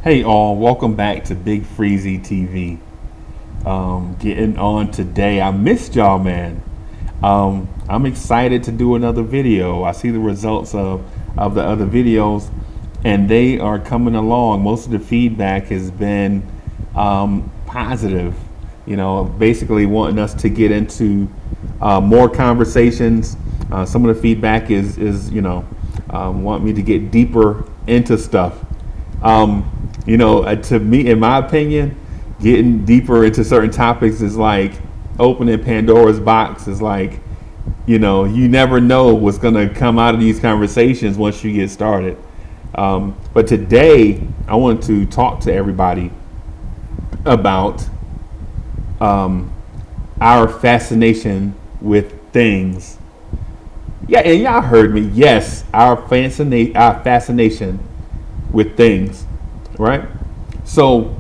Hey all, welcome back to Big Freezy TV. Getting on today. I missed y'all, man. I'm excited to do another video. I see the results of the other videos, and they are coming along. Most of the feedback has been positive. Basically wanting us to get into more conversations. Some of the feedback is want me to get deeper into stuff. To me, in my opinion, getting deeper into certain topics is like opening Pandora's box. Is like, you never know what's going to come out of these conversations once you get started. But today, I want to talk to everybody about our fascination with things. Yeah, and y'all heard me. Yes, our fascination with things, right? So,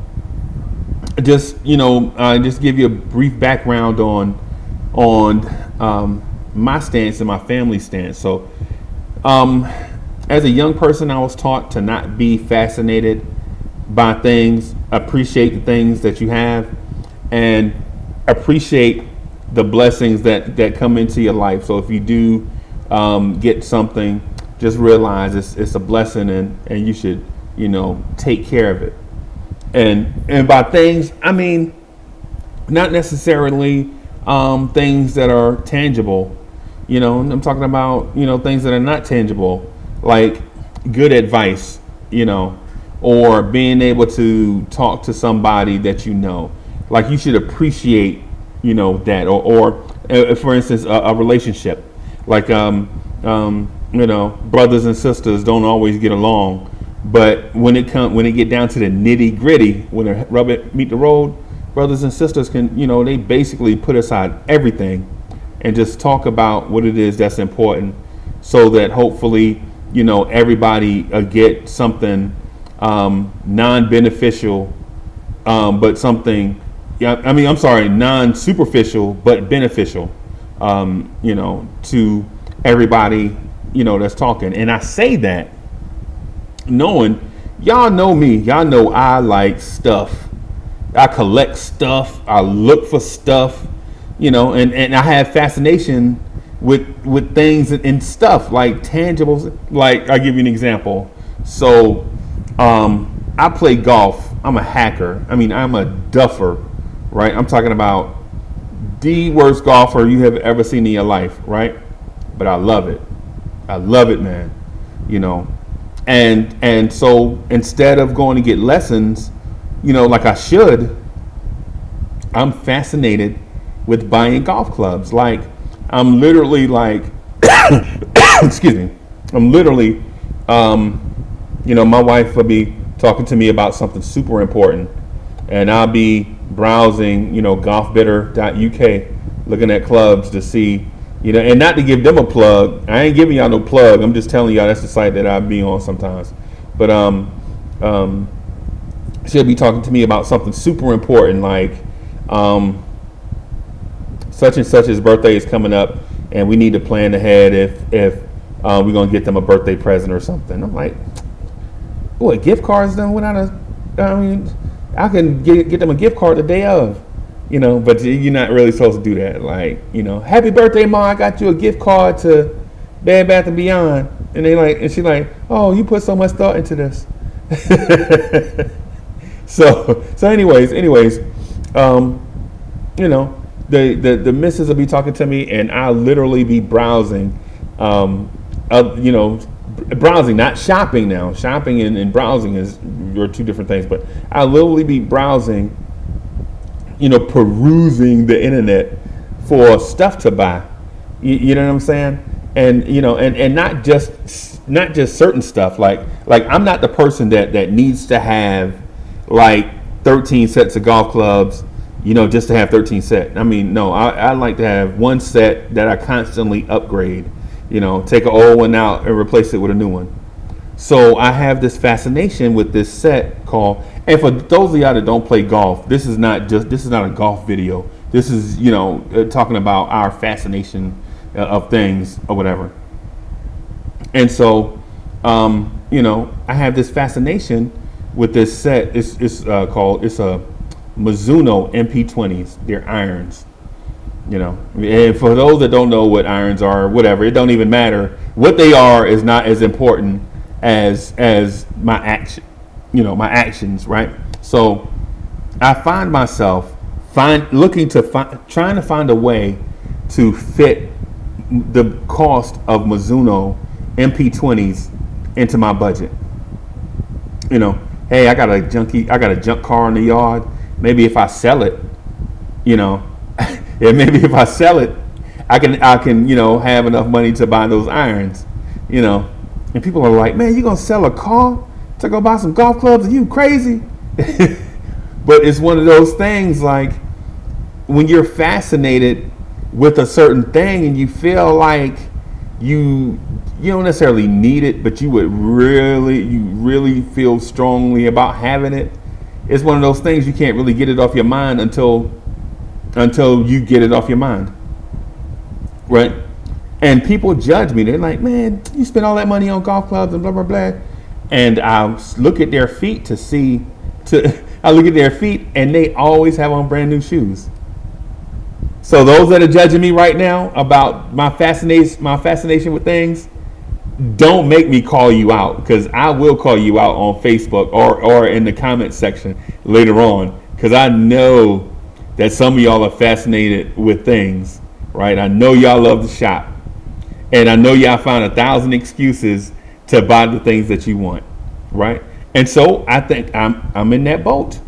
just give you a brief background on my stance and my family stance. So, as a young person, I was taught to not be fascinated by things, appreciate the things that you have, and appreciate the blessings that come into your life. So, if you do get something, just realize it's a blessing, and you should take care of it. And by things, I mean not necessarily things that are tangible. I'm talking about things that are not tangible, like good advice, or being able to talk to somebody that like you should appreciate that, or for instance a relationship, like brothers and sisters don't always get along, but when it get down to the nitty gritty, when the rubber meet the road, brothers and sisters can they basically put aside everything and just talk about what it is that's important, so that hopefully everybody get something non-beneficial, but something, I'm sorry, non-superficial but beneficial, to everybody that's talking. And I say that knowing, y'all know me, y'all know I like stuff, I collect stuff, I look for stuff, and I have fascination with things and stuff, like tangibles. Like, I'll give you an example. So I play golf. I'm a hacker. I'm a duffer, right? I'm talking about the worst golfer you have ever seen in your life, right? But I love it. I love it, man. And so instead of going to get lessons, like I should, I'm fascinated with buying golf clubs. Like, I'm literally like, excuse me, I'm literally, my wife will be talking to me about something super important, and I'll be browsing, golfbidder.uk, looking at clubs to see, and not to give them a plug. I ain't giving y'all no plug. I'm just telling y'all that's the site that I be on sometimes. But she'll be talking to me about something super important, like such and such's birthday is coming up, and we need to plan ahead if we're gonna get them a birthday present or something. I'm like, what, gift cards done without I can get them a gift card the day of. But you're not really supposed to do that. Like, happy birthday, Ma, I got you a gift card to Bed Bath and Beyond. And she like, oh, you put so much thought into this. so anyways, the missus will be talking to me, and I'll literally be browsing, browsing, not shopping now. Shopping and browsing are two different things, but I'll literally be browsing, perusing the internet for stuff to buy. You know what I'm saying? And and not just certain stuff. Like I'm not the person that needs to have like 13 sets of golf clubs, just to have 13 sets. No, I like to have one set that I constantly upgrade. Take an old one out and replace it with a new one. So I have this fascination with this set called, and for those of y'all that don't play golf, this is not a golf video. This is, talking about our fascination of things or whatever. And so, I have this fascination with this set. It's called, it's a Mizuno MP20s. They're irons. And for those that don't know what irons are, whatever, it don't even matter. What they are is not as important as my action, my actions, right? So I find myself trying to find a way to fit the cost of Mizuno MP20s into my budget. Hey, I got a junk car in the yard. Maybe if I sell it, yeah, maybe if I sell it, I can have enough money to buy those irons, And people are like, man, you gonna sell a car to go buy some golf clubs? Are you crazy? But it's one of those things, like when you're fascinated with a certain thing and you feel like you don't necessarily need it, but you really feel strongly about having it. It's one of those things you can't really get it off your mind until you get it off your mind, right? And people judge me. They're like, man, you spend all that money on golf clubs and blah blah blah. And I look at their feet I look at their feet, and they always have on brand new shoes. So those that are judging me right now about my fascination with things, don't make me call you out, because I will call you out on Facebook or in the comment section later on, because I know that some of y'all are fascinated with things, right? I know y'all love to shop, and I know y'all find 1,000 excuses to buy the things that you want, right? And so I think I'm in that boat.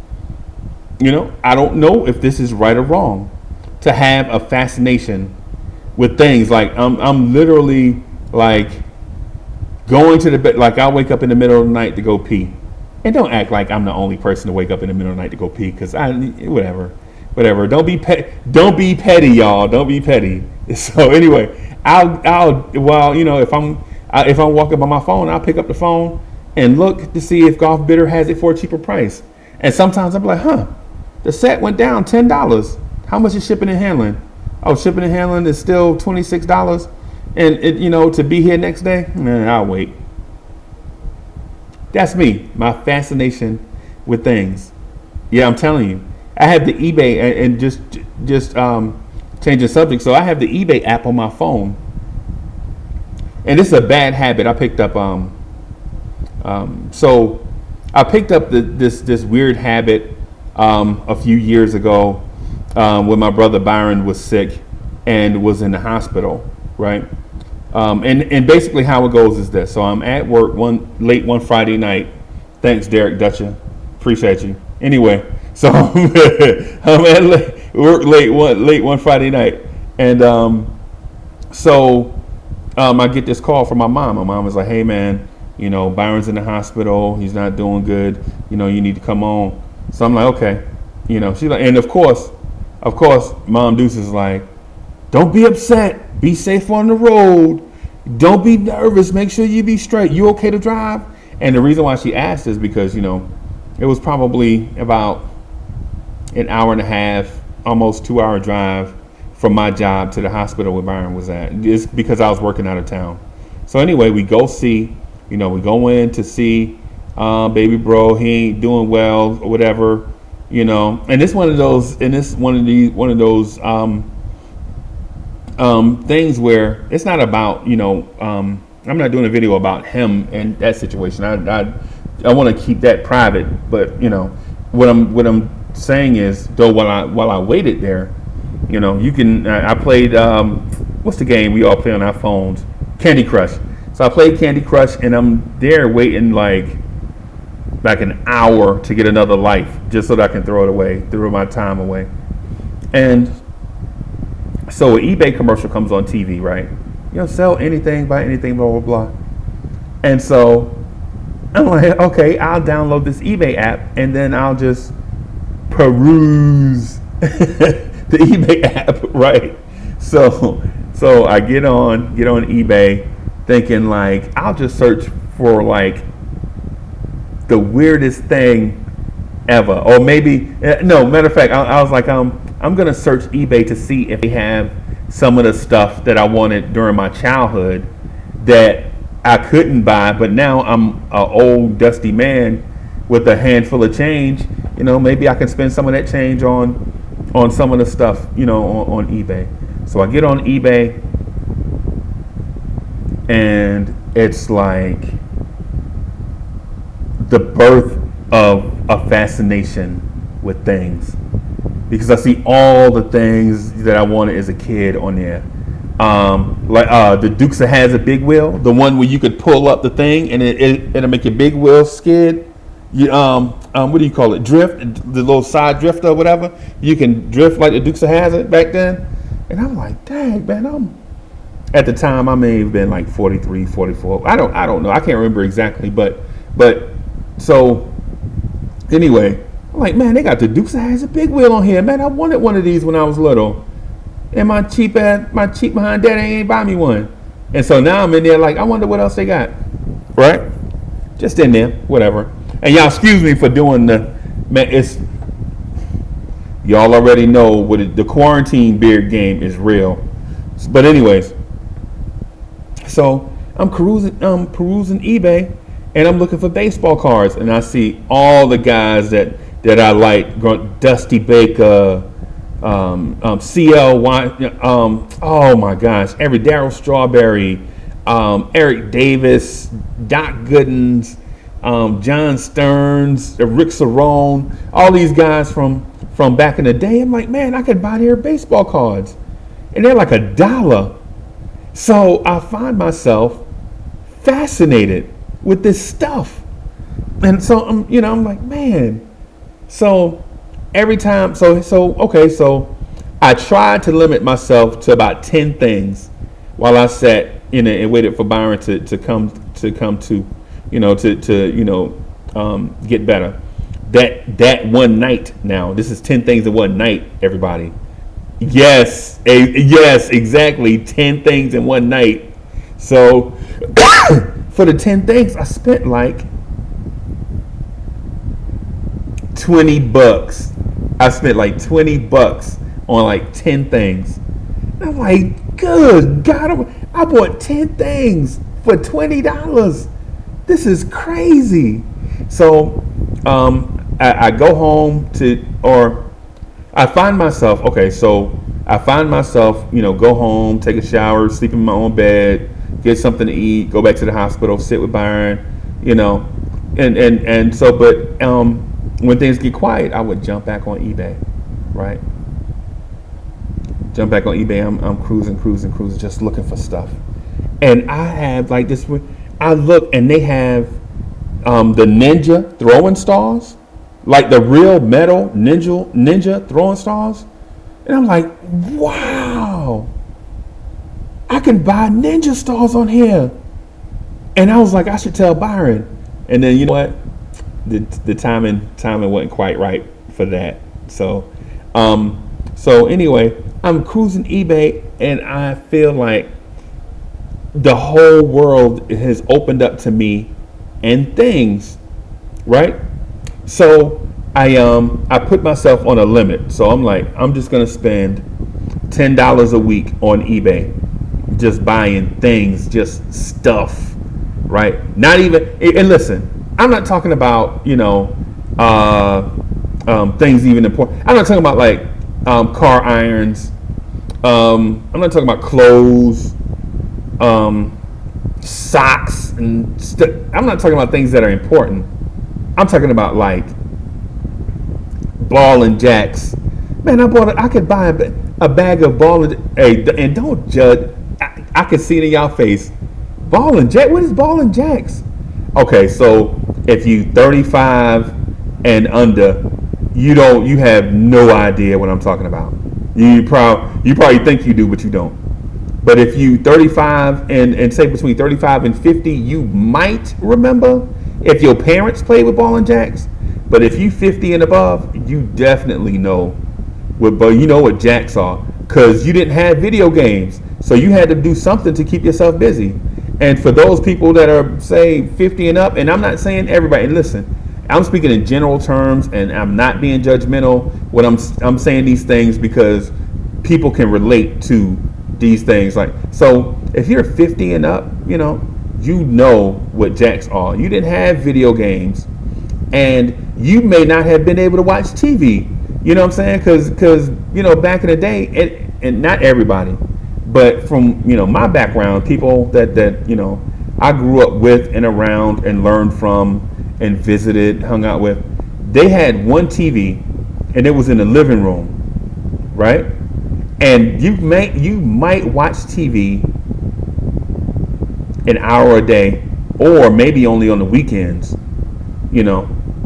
I don't know if this is right or wrong to have a fascination with things. Like I'm literally like going to the bed. Like I'll wake up in the middle of the night to go pee, and don't act like I'm the only person to wake up in the middle of the night to go pee, because whatever. Don't be petty, y'all. Don't be petty. So anyway, if I'm walking by my phone, I'll pick up the phone and look to see if Golf Bidder has it for a cheaper price. And sometimes I'm like, the set went down $10. How much is shipping and handling? Oh, shipping and handling is still $26. And it, to be here next day, man, I'll wait. That's me, my fascination with things. Yeah, I'm telling you. I have the eBay, and just changing subject. So I have the eBay app on my phone. And this is a bad habit I picked up. So I picked up this weird habit a few years ago when my brother Byron was sick and was in the hospital, right? And basically how it goes is this. So I'm at work late one Friday night. Thanks, Derek Dutcher. Appreciate you. Anyway, so I'm at work late one Friday night, and I get this call from my mom. My mom was like, "Hey, man, Byron's in the hospital. He's not doing good. You need to come on." So I'm like, "Okay." She's like, and of course, Mom Deuce is like, "Don't be upset. Be safe on the road. Don't be nervous. Make sure you be straight. You okay to drive?" And the reason why she asked is because it was probably about an hour and a half, almost 2-hour drive from my job to the hospital where Byron was at. It's because I was working out of town. So anyway, we go in to see baby bro. He ain't doing well or whatever, And it's one of those things where it's not about I'm not doing a video about him and that situation. I want to keep that private, but what I'm saying is, though, while I waited there, I played what's the game we all play on our phones? Candy Crush. So I played Candy Crush, and I'm there waiting like an hour to get another life, just so that I can throw my time away. And so an eBay commercial comes on TV, right? Sell anything, buy anything, blah blah blah. And so I'm like, okay, I'll download this eBay app, and then I'll just peruse the eBay app, right? So I get on eBay, thinking like I'll just search for like the weirdest thing ever, or maybe no. Matter of fact, I was like, I'm gonna search eBay to see if they have some of the stuff that I wanted during my childhood that I couldn't buy, but now I'm an old dusty man with a handful of change, maybe I can spend some of that change on some of the stuff, on eBay. So I get on eBay, and it's like the birth of a fascination with things, because I see all the things that I wanted as a kid on there. Like the Dukes of Hazzard big wheel, the one where you could pull up the thing and it'll make your big wheel skid. What do you call it? Drift, the little side drifter or whatever. You can drift like the Dukes of Hazzard back then. And I'm like, dang, man, at the time I may have been like 43, 44. I don't know. I can't remember exactly, but so anyway, I'm like, man, they got the Dukes of Hazzard big wheel on here, man. I wanted one of these when I was little. And my cheap behind daddy ain't buy me one. And so now I'm in there like, I wonder what else they got. Right? Just in there, whatever. And y'all excuse me for doing y'all already know what the quarantine beard game is real. But anyways, so I'm perusing eBay, and I'm looking for baseball cards, and I see all the guys that I like, Dusty Baker, CL, oh my gosh, Darryl Strawberry, Eric Davis, Doc Goodens, John Stearns, Rick Cerrone, all these guys from back in the day. I'm like, man, I could buy their baseball cards, and they're like $1. So I find myself fascinated with this stuff, and so I'm like, man. So every time, so I tried to limit myself to about 10 things while I sat and waited for Byron to come to get better. That one night. Now this is 10 things in one night, everybody. Yes, exactly, 10 things in one night. So for the 10 things, I spent like $20. I spent like $20 on like 10 things. And I'm like, good God, I bought 10 things for $20. This is crazy. So I go home I find myself, go home, take a shower, sleep in my own bed, get something to eat, go back to the hospital, sit with Byron, when things get quiet, I would jump back on eBay, right? Jump back on eBay. I'm cruising, just looking for stuff. And I have like this. I look, and they have the Ninja throwing stars, like the real metal Ninja throwing stars. And I'm like, wow, I can buy Ninja stars on here. And I was like, I should tell Byron. And then you know what? The timing wasn't quite right for that. So anyway, I'm cruising eBay, and I feel like the whole world has opened up to me and things, right? So I put myself on a limit. So I'm like, I'm just gonna spend $10 a week on eBay, just buying things, just stuff, right? Not even, and listen, I'm not talking about things even important. I'm not talking about like car irons. I'm not talking about clothes, socks, and I'm not talking about things that are important. I'm talking about like ball and jacks. Man, I could buy a bag of ball and don't judge. I can see it in y'all face. Ball and jack. What is ball and jacks? Okay, so if you 35 and under, you have no idea what I'm talking about. You probably think you do, but you don't. But if you 35 and say between 35 and 50, you might remember if your parents played with ball and jacks. But if you 50 and above, you definitely know what jacks are, because you didn't have video games, so you had to do something to keep yourself busy. And for those people that are, say, 50 and up, and I'm not saying everybody, and listen, I'm speaking in general terms, and I'm not being judgmental when I'm saying these things, because people can relate to these things. Like, so if you're 50 and up, you know what jacks are. You didn't have video games. and you may not have been able to watch TV. You know what I'm saying? Because back in the day, and not everybody, but from my background, people that I grew up with and around and learned from and visited, hung out with, they had one TV, and it was in the living room, right? And you might watch TV an hour a day, or maybe only on the weekends,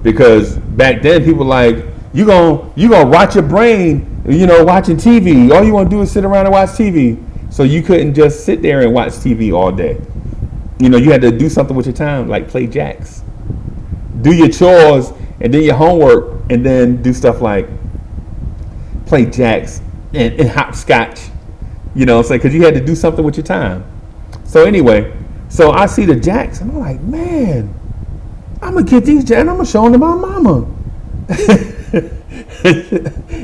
because back then people were like, you gonna rot your brain, watching TV. All you want to do is sit around and watch TV. So you couldn't just sit there and watch TV all day. You had to do something with your time, like play jacks, do your chores, and then your homework, and then do stuff like play jacks and hopscotch. Because you had to do something with your time. So anyway, so I see the jacks, and I'm like, man, I'm gonna get these jacks, and I'm gonna show them to my mama.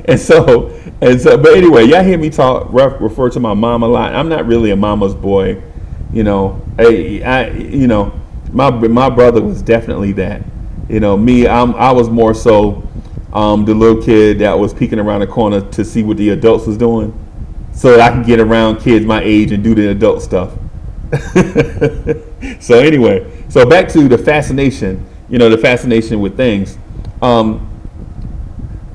and so, but anyway, y'all hear me refer to my mom a lot. I'm not really a mama's boy, my brother was definitely that. Me, I was more so the little kid that was peeking around the corner to see what the adults was doing, so that I could get around kids my age and do the adult stuff. So anyway, so back to the fascination, the fascination with things.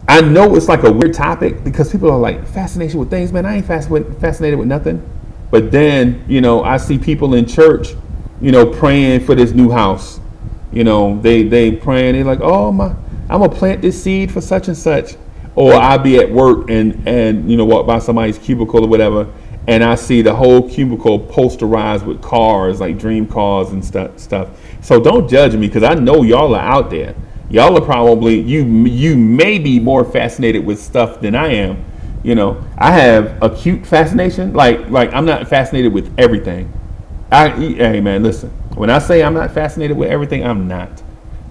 I know it's like a weird topic because people are like, fascination with things, man. I ain't fascinated with nothing. But then, I see people in church, praying for this new house. They praying. They're like, oh my, I'm gonna plant this seed for such and such. Or I'll be at work and walk by somebody's cubicle or whatever, and I see the whole cubicle posterized with cars, like dream cars and stuff. So don't judge me, because I know y'all are out there. Y'all are probably, you may be more fascinated with stuff than I am. I have acute fascination. Like I'm not fascinated with everything. Hey man, listen. When I say I'm not fascinated with everything, I'm not.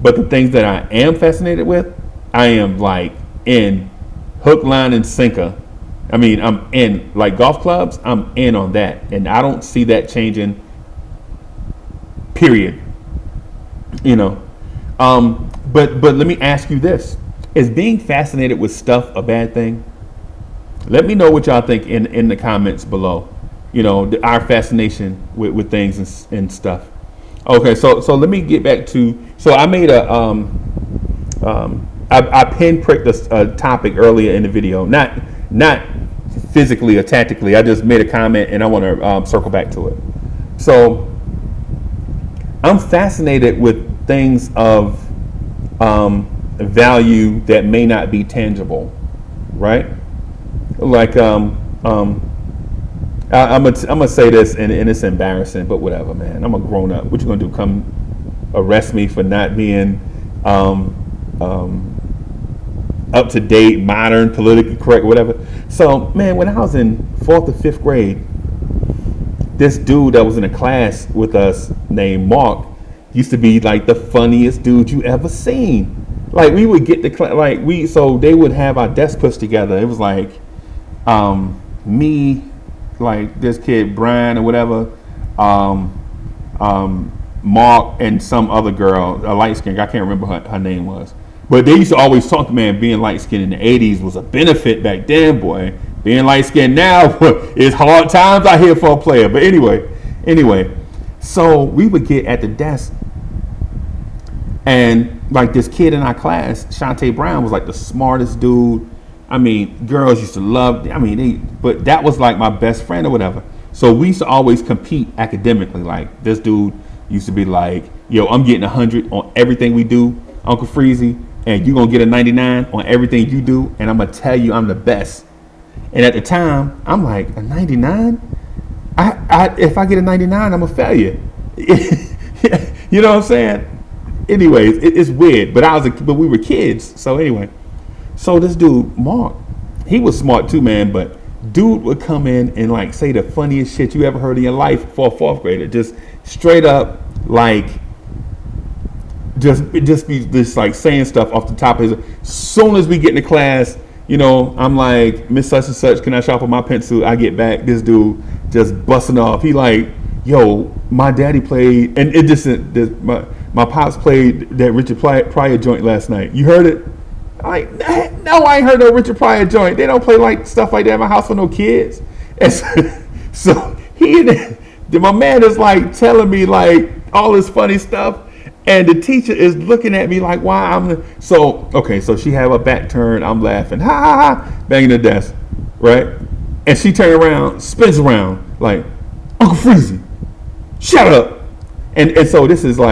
But the things that I am fascinated with, I am like in hook, line, and sinker. I mean, I'm in, like golf clubs, I'm in on that. And I don't see that changing, period. But let me ask you this. Is being fascinated with stuff a bad thing? Let me know what y'all think in the comments below. Our fascination with things and stuff. Okay, so let me get back to, so I made I pinpricked a topic earlier in the video, not physically or tactically. I just made a comment and I want to circle back to it. So I'm fascinated with things of value that may not be tangible, right? Like I'm gonna say this, and it's embarrassing, but whatever, man. I'm a grown up. What you gonna do? Come arrest me for not being up to date, modern, politically correct, whatever. So, man, when I was in 4th or 5th grade, this dude that was in a class with us named Mark used to be like the funniest dude you ever seen. Like we would get the so they would have our desks pushed together. It was like me, like this kid Brian or whatever, Mark, and some other girl, a light skin. I can't remember her name was. But they used to always talk, man, being light skinned in the 80s was a benefit back then, boy. Being light skinned now is hard times out here for a player. But anyway, so we would get at the desk, and like this kid in our class, Shantae Brown, was like the smartest dude. I mean, girls used to love, but that was like my best friend or whatever. So we used to always compete academically. Like this dude used to be like, yo, I'm getting 100 on everything we do, Uncle Freezy, and you're going to get a 99 on everything you do, and I'm going to tell you I'm the best. And at the time, I'm like, a 99? If I get a 99, I'm a failure. You know what I'm saying? Anyways, it's weird, but we were kids. So anyway, so this dude, Mark, he was smart too, man, but dude would come in and like say the funniest shit you ever heard in your life for a 4th grader. Just straight up, like, just be just like saying stuff off the top of his. Soon as we get into class, I'm like, Miss Such and Such, can I sharpen my pencil? I get back, this dude just busting off. He like, yo, my daddy played, and it just my pops played that Richard Pryor joint last night. You heard it? I'm like, no, I ain't heard no Richard Pryor joint. They don't play like stuff like that in my house for no kids. And so my man is like telling me like all this funny stuff, and the teacher is looking at me like, why so she have her back turned, I'm laughing, ha ha ha, banging the desk, right? And she turned around, spins around like, Uncle Freezy, shut up. And so this is the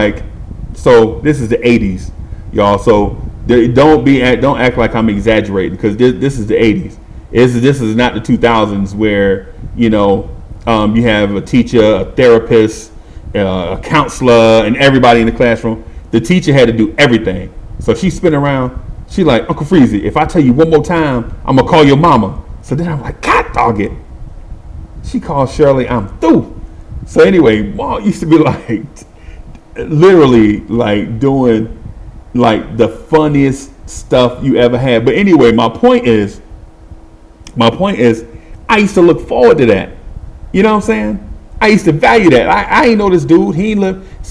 80s, y'all. So don't act like I'm exaggerating, because this is the 80s. This is not the 2000s where you have a teacher, a therapist, a counselor, and everybody in the classroom. The teacher had to do everything. So she spin around. She like, Uncle Freezy, if I tell you one more time, I'm gonna call your mama. So then I'm like, God dog it. She called Shirley, I'm through. So anyway, Mom used to be like, literally like doing like the funniest stuff you ever had. But anyway, my point is, I used to look forward to that. You know what I'm saying? I used to value that. I ain't know this dude.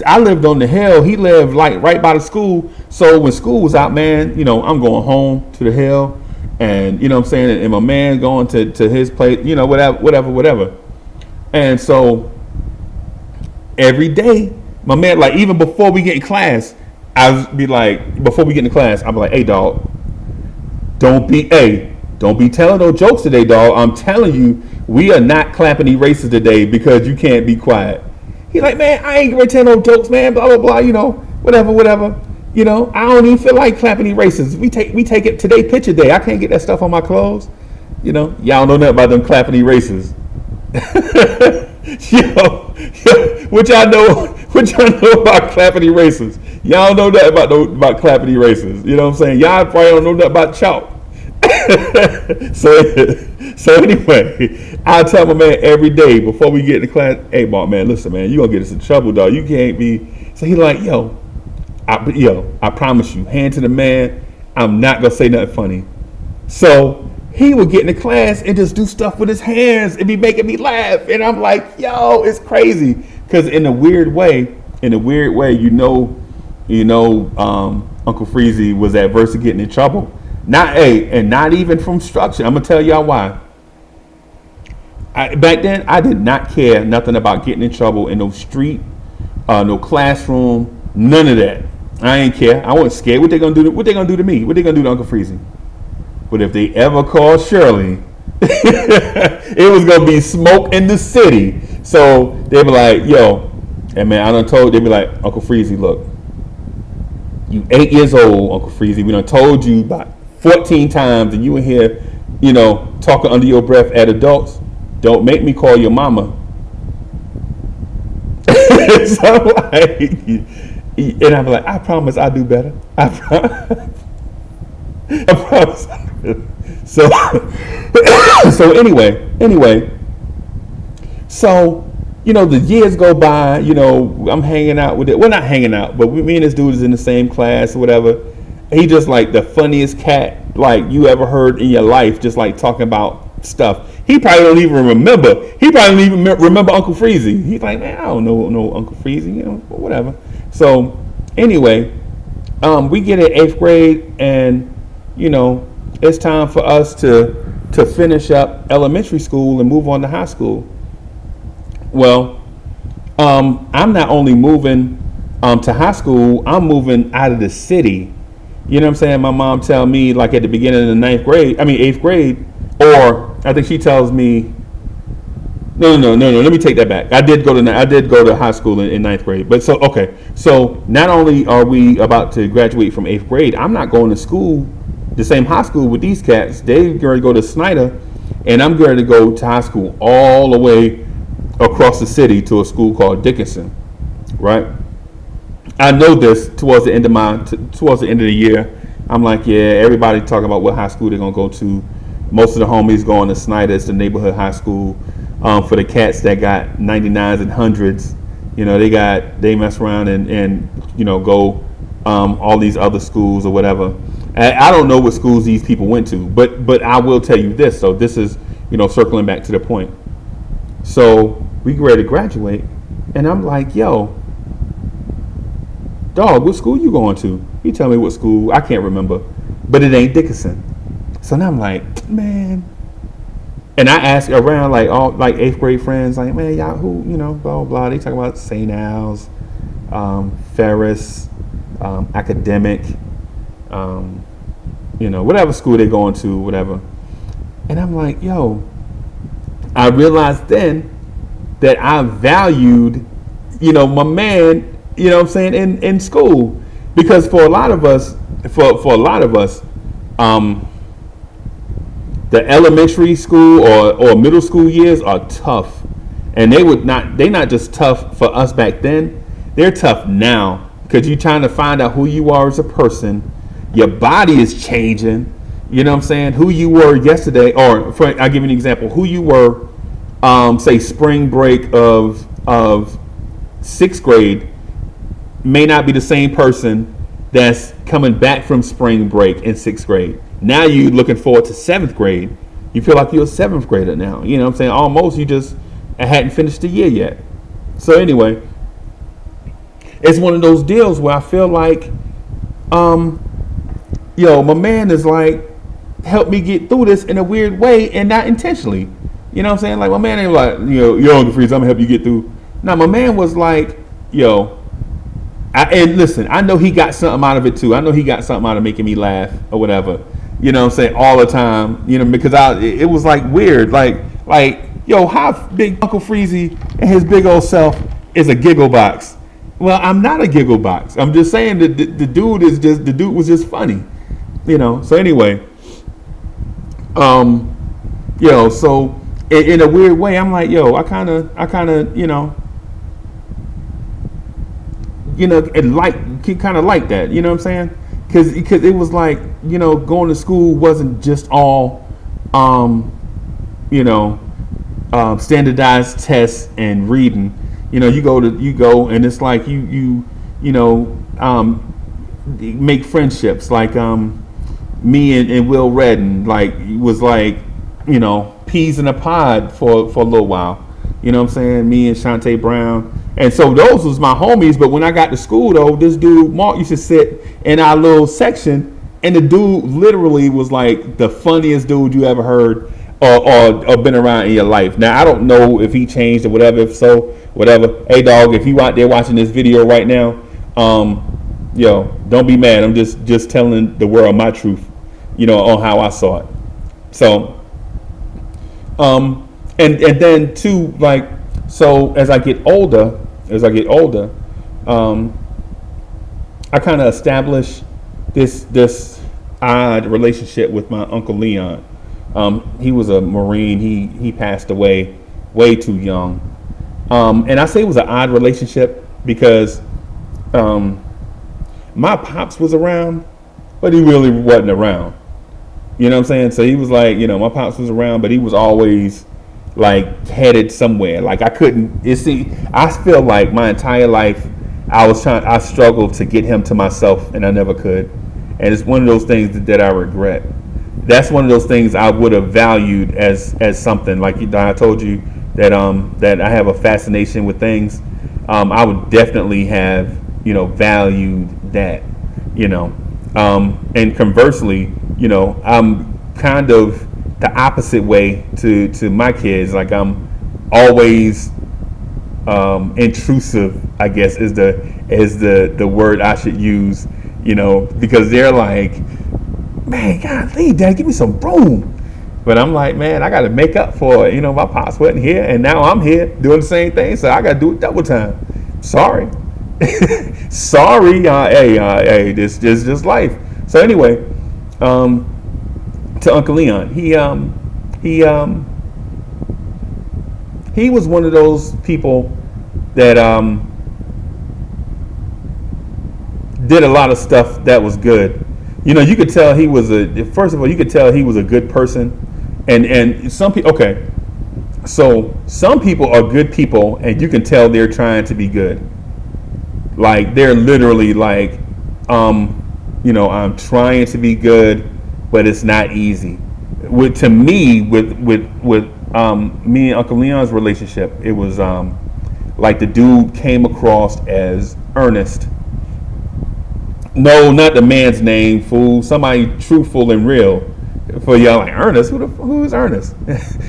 I lived on the hill. He lived like right by the school. So when school was out, man, I'm going home to the hill, and you know what I'm saying, and my man going to his place, whatever. And so every day, my man, like even before we get in class, I'd be like, before we get in class, I'd be like, hey dog, don't be telling no jokes today, dog. I'm telling you, we are not clapping erasers today because you can't be quiet. He like, man, I ain't gonna tell no jokes, man, blah, blah, blah, whatever. I don't even feel like clapping erasers. We take it today, picture day. I can't get that stuff on my clothes. Y'all know nothing about them clapping erasers. What y'all know about clapping erasers? Y'all know nothing about clapping erasers. You know what I'm saying? Y'all probably don't know nothing about chalk. So anyway, I tell my man every day before we get in the class, hey, Mark, man, listen, man, you gonna get us in trouble, dog. You can't be. So he like, I promise you, hand to the man, I'm not gonna say nothing funny. So he would get in the class and just do stuff with his hands and be making me laugh, and I'm like, it's crazy, because in a weird way, Uncle Freezy was adverse to getting in trouble. Not even from structure. I'm gonna tell y'all why. Back then, I did not care nothing about getting in trouble in no street, no classroom, none of that. I ain't care. I wasn't scared. What they gonna do to me? What they gonna do to Uncle Freezy? But if they ever called Shirley, it was gonna be smoke in the city. So they be like, and man, they be like, Uncle Freezy, look, you 8 years old, Uncle Freezy. We done told you about 14 times, and you in here, talking under your breath at adults. Don't make me call your mama. So like, and I'm like, I promise I'll do better. I promise. So anyway, so the years go by. I'm hanging out with it. We're not hanging out, but me and this dude is in the same class or whatever. He just like the funniest cat like you ever heard in your life, just like talking about stuff. He probably don't even remember. He probably don't even remember Uncle Freezy. He's like, man, I don't know no Uncle Freezy, whatever. So anyway, we get in 8th grade, and it's time for us to finish up elementary school and move on to high school. Well, I'm not only moving to high school, I'm moving out of the city. You know what I'm saying? My mom tell me like at the beginning of the 8th grade, or I think she tells me, no. Let me take that back. I did go to high school in 9th grade. But so not only are we about to graduate from 8th grade, I'm not going to school, the same high school with these cats. They're going to go to Snyder, and I'm going to go to high school all the way across the city to a school called Dickinson, right? I know this towards the end of the year. I'm like, yeah, everybody talking about what high school they're gonna go to. Most of the homies going to Snyder. It's the neighborhood high school. For the cats that got 99s and 100s, they mess around and go all these other schools or whatever. I don't know what schools these people went to, but I will tell you this. So this is circling back to the point. So we get ready to graduate, and I'm like, dog, what school you going to? He tell me what school. I can't remember, but it ain't Dickinson. So now I'm like, man. And I ask around like all like eighth grade friends, like, man, y'all who, blah blah blah. They talk about St. Al's, Ferris, academic, whatever school they're going to, whatever. And I'm like, yo, I realized then that I valued, my man, what I'm saying, in school. Because for a lot of us, the elementary school or middle school years are tough. And they're not just tough for us back then, they're tough now. Because you're trying to find out who you are as a person. Your body is changing. You know what I'm saying? Who you were yesterday, or I'll give you an example. Who you were, say spring break of sixth grade, may not be the same person that's coming back from spring break in sixth grade. Now you're looking forward to seventh grade. You feel like you're a seventh grader now. You know what I'm saying? Almost, you just hadn't finished the year yet. So anyway, it's one of those deals where I feel like, my man is like, help me get through this in a weird way and not intentionally. You know what I'm saying? Like, my man ain't like, yo, Uncle Freeze, I'm gonna help you get through. Now, my man was like, and listen, I know he got something out of it too. I know he got something out of making me laugh or whatever. You know what I'm saying? All the time. Because it was like weird. Like, how big Uncle Freezy and his big old self is a giggle box. Well, I'm not a giggle box. I'm just saying that the dude was just funny. So anyway, so in a weird way, I'm like, I kind of, kind of like that. You know what I'm saying? Because it was like, going to school wasn't just all, standardized tests and reading. You go and it's like you make friendships. Like me and Will Redden, like, was like, peas in a pod for a little while. You know what I'm saying? Me and Shantae Brown. And so those was my homies. But when I got to school, though, this dude, Mark, used to sit in our little section. And the dude literally was like the funniest dude you ever heard or been around in your life. Now, I don't know if he changed or whatever. If so, whatever. Hey, dog, if you out there watching this video right now, don't be mad. I'm just telling the world my truth, on how I saw it. So, and then too, like, so as I get older, I kind of establish this odd relationship with my Uncle Leon. He was a Marine. He passed away way too young. And I say it was an odd relationship because my pops was around, but he really wasn't around. You know what I'm saying? So he was like, my pops was around, but he was always like headed somewhere. Like I feel like my entire life I struggled to get him to myself, and I never could. And it's one of those things that I regret. That's one of those things I would have valued as something. Like I told you that I have a fascination with things. I would definitely have valued that. And conversely, I'm kind of the opposite way to my kids. Like I'm always intrusive, I guess is the word I should use, because they're like, man, golly, Dad, give me some room. But I'm like, man, I got to make up for it. My pops wasn't here, and now I'm here doing the same thing, so I got to do it double time. Sorry. Sorry. Hey, this is just life. So anyway, to Uncle Leon, he was one of those people that did a lot of stuff that was good. You could tell he was you could tell he was a good person. And some people, okay, so some people are good people and you can tell they're trying to be good. Like they're literally like, I'm trying to be good, but it's not easy. With me and Uncle Leon's relationship, it was like the dude came across as earnest, No, not the man's name, fool. Somebody truthful and real. For y'all like Ernest, who is Ernest?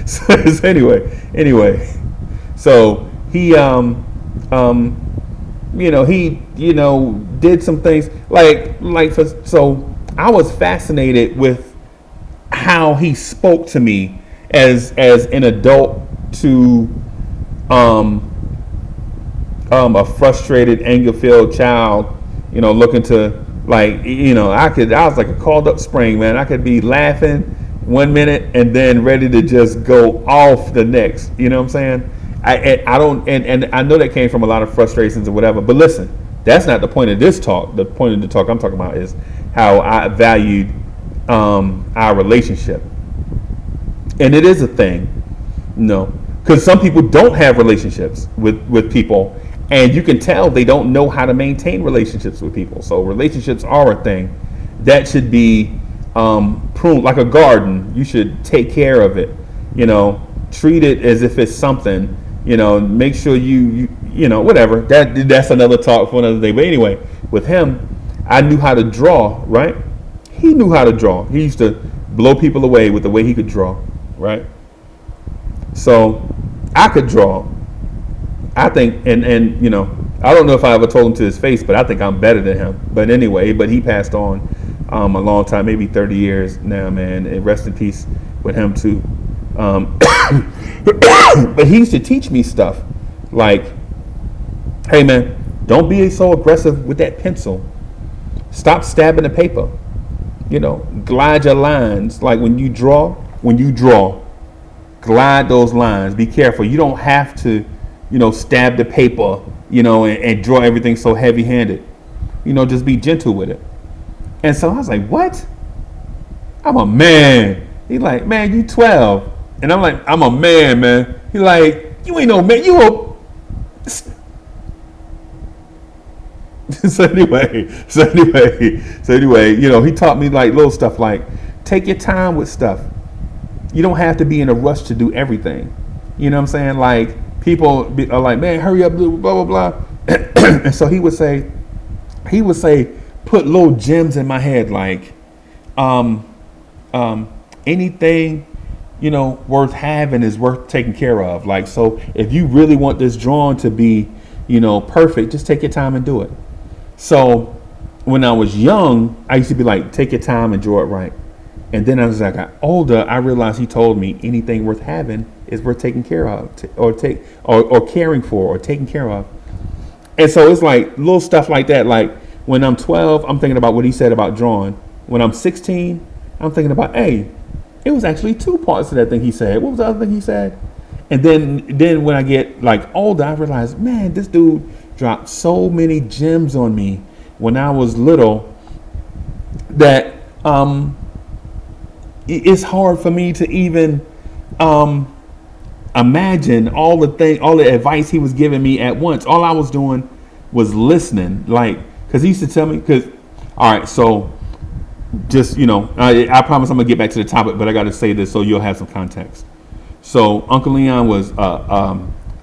So anyway, so he did some things so I was fascinated with how he spoke to me as an adult to um a frustrated, anger-filled child, looking to I was like a called up spring, man. I could be laughing 1 minute and then ready to just go off the next. You know what I'm saying? I don't, and I know that came from a lot of frustrations or whatever. But listen, that's not the point of this talk. The point of the talk I'm talking about is how I valued our relationship, and it is a thing, because some people don't have relationships with people, and you can tell they don't know how to maintain relationships with people. So relationships are a thing that should be pruned like a garden. You should take care of it. Treat it as if it's something. Make sure you whatever. That's another talk for another day. But anyway, with him, I knew how to draw. Right? He knew how to draw. He used to blow people away with the way he could draw. Right? So I could draw. I think, and I don't know if I ever told him to his face, but I think I'm better than him. But anyway, he passed on a long time, maybe 30 years now, man. And rest in peace with him too. But he used to teach me stuff like, hey man, don't be so aggressive with that pencil. Stop stabbing the paper. Glide your lines. Like when you draw, glide those lines. Be careful. You don't have to stab the paper, and draw everything so heavy handed. Just be gentle with it. And so I was like, what? I'm a man. He's like, man, you 12. And I'm like, I'm a man. He's like, you ain't no man. You a... So anyway, he taught me like little stuff like, take your time with stuff. You don't have to be in a rush to do everything. You know what I'm saying? Like, people are like, man, hurry up, blah, blah, blah. And so he would say, put little gems in my head, like, anything, worth having is worth taking care of. Like, so if you really want this drawing to be, perfect, just take your time and do it. So when I was young, I used to be like, take your time and draw it right. And then as I got older, I realized he told me anything worth having is worth taking care of, or caring for, or taking care of. And so it's like little stuff like that. Like when I'm 12, I'm thinking about what he said about drawing. When I'm 16, I'm thinking about, hey, it was actually two parts to that thing he said. What was the other thing he said? And then when I get like older, I realize, man, this dude dropped so many gems on me when I was little that it's hard for me to even imagine all the advice he was giving me at once. All I was doing was listening, like, because he used to tell me, all right, so just, I promise I'm gonna get back to the topic, but I got to say this so you'll have some context. So Uncle Leon was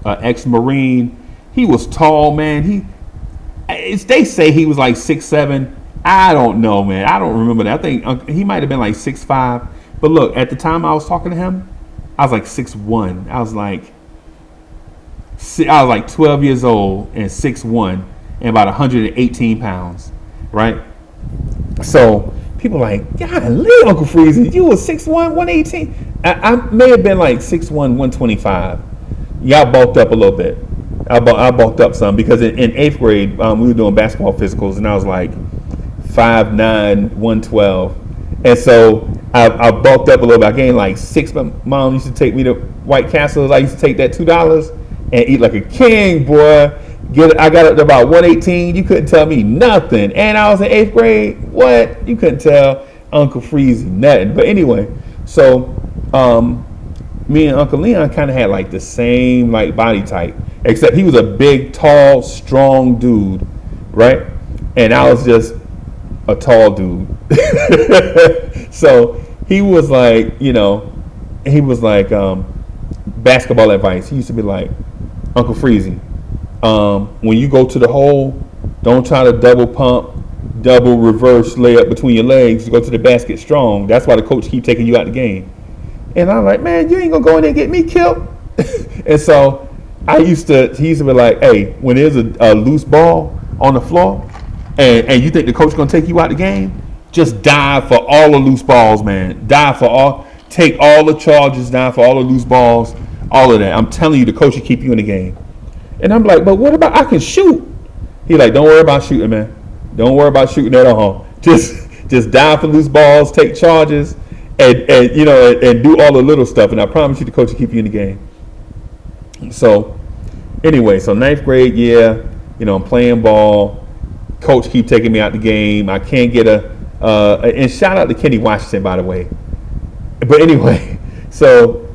ex-Marine. He was tall, man. They say he was like 6'7". I don't know, man. I don't remember that. I think he might have been like 6'5". But look, at the time I was talking to him, I was like 6'1". I was like 12 years old and 6'1" and about 118 pounds, right? So people are like, golly, Uncle Freezy, you were 6'1", 118. I may have been like 6'1", 125. Y'all bulked up a little bit. I bulked up some because in 8th grade, we were doing basketball physicals, and I was like 5'9", 112. And so I bulked up a little bit. I gained like 6. My mom used to take me to White Castles. I used to take that $2 and eat like a king, boy. I got up to about 118. You couldn't tell me nothing. And I was in 8th grade. What? You couldn't tell Uncle Freezy nothing. But anyway, so me and Uncle Leon kind of had like the same like body type, except he was a big, tall, strong dude, right? And I was just a tall dude. So he was like, basketball advice. He used to be like, Uncle Freezy, when you go to the hole, don't try to double pump. double reverse layup between your legs to go to the basket strong. That's why the coach keep taking you out the game. And I'm like, man, you ain't gonna go in there and get me killed. And so he used to be like, hey, when there's a loose ball on the floor and you think the coach gonna take you out the game, just dive for all the loose balls, man. Take all the charges, dive for all the loose balls, all of that. I'm telling you, the coach will keep you in the game. And I'm like, but what about I can shoot? He like, don't worry about shooting, man. Don't worry about shooting at all. Just dive for loose balls, take charges, and do all the little stuff. And I promise you, the coach will keep you in the game. So anyway, so ninth grade, I'm playing ball. Coach keep taking me out the game. I can't get and shout out to Kenny Washington, by the way. But anyway, so